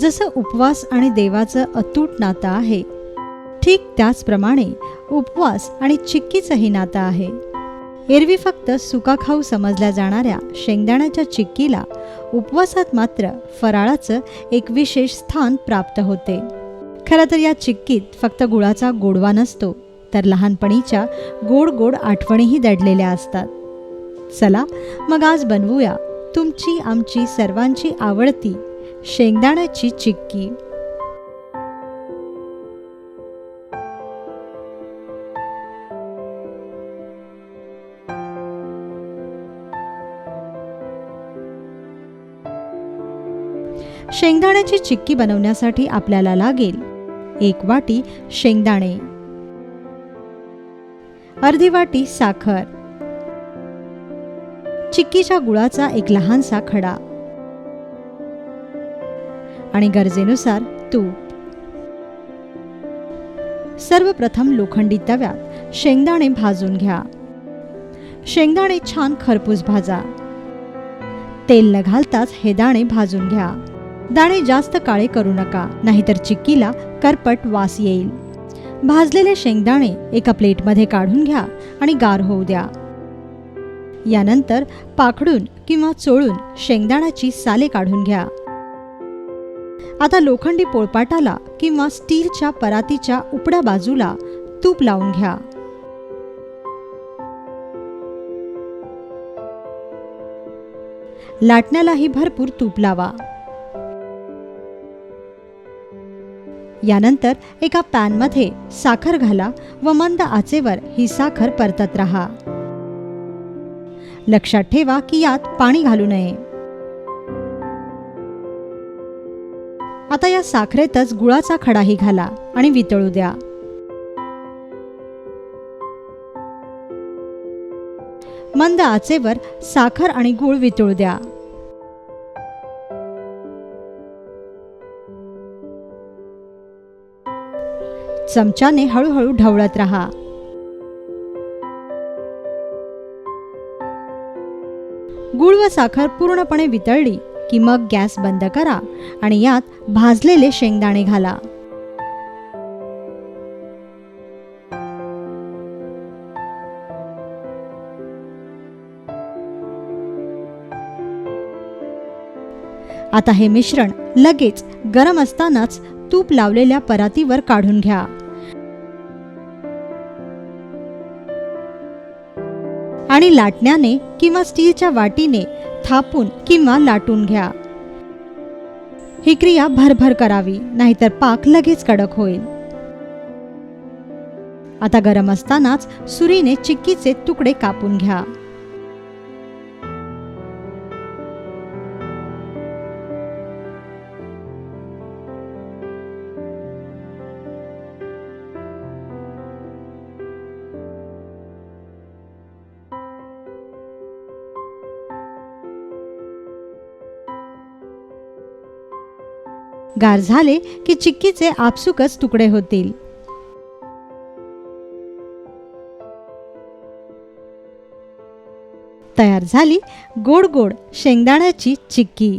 जसं उपवास आणि देवाचं अतूट नातं आहे, ठीक त्याचप्रमाणे उपवास आणि चिक्कीचंही नातं आहे. एरवी फक्त सुका खाऊ समजल्या जाणाऱ्या शेंगदाण्याच्या चिक्कीला उपवासात मात्र फराळाचं एक विशेष स्थान प्राप्त होते. खरं तर या चिक्कीत फक्त गुळाचा गोडवा नसतो, तर लहानपणीच्या गोड गोड आठवणीही दडलेल्या असतात. चला मग आज बनवूया तुमची आमची सर्वांची आवडती शेंगदाण्याची चिक्की. शेंगदाण्याची चिक्की बनवण्यासाठी आपल्याला लागेल 1 वाटी शेंगदाणे, अर्धी वाटी साखर, चिक्कीच्या गुळाचा एक लहानसा खडा आणि गरजेनुसार तूप. सर्वप्रथम लोखंडी तव्यात शेंगदाणे भाजून घ्या. शेंगदाणे छान खरपूस भाजा. तेल न घालताच हे दाणे भाजून घ्या. दाणे जास्त काळे करू नका, नाहीतर चिक्कीला करपट वास येईल. भाजलेले शेंगदाणे एका प्लेटमध्ये काढून घ्या आणि गार होऊ द्या. यानंतर पाखडून किंवा चोळून शेंगदाण्याची साले काढून घ्या. आता लोखंडी पोळपाटाला किंवा स्टीलच्या परातीच्या उपड्या बाजूला तूप लावून घ्या. लाटण्यालाही भरपूर तूप लावा. यानंतर एका पॅनमध्ये साखर घाला व मंद आचेवर ही साखर परतत राहा. लक्षात ठेवा की यात पाणी घालू नये. आता या साखरेतच गुळाचा खडाही घाला आणि वितळू द्या. मंद आचेवर साखर आणि गुळ वितळू द्या. चमच्याने हळूहळू ढवळत राहा. गुळ व साखर पूर्णपणे वितळली की मग गॅस बंद करा आणि यात भाजलेले शेंगदाणे घाला. आता हे मिश्रण लगेच गरम असतानाच तूप लावलेल्या परातीवर काढून घ्या आणि लाटण्याने किंवा स्टीलच्या वाटीने थापून किंवा लाटून घ्या. ही क्रिया भरभर करावी, नाहीतर पाक लगेच कडक होईल. आता गरम असतानाच सुरीने चिक्कीचे तुकडे कापून घ्या. गार झाले की चिक्कीचे आपसुकच तुकडे होतील. तयार झाली गोड गोड शेंगदाण्याची चिक्की.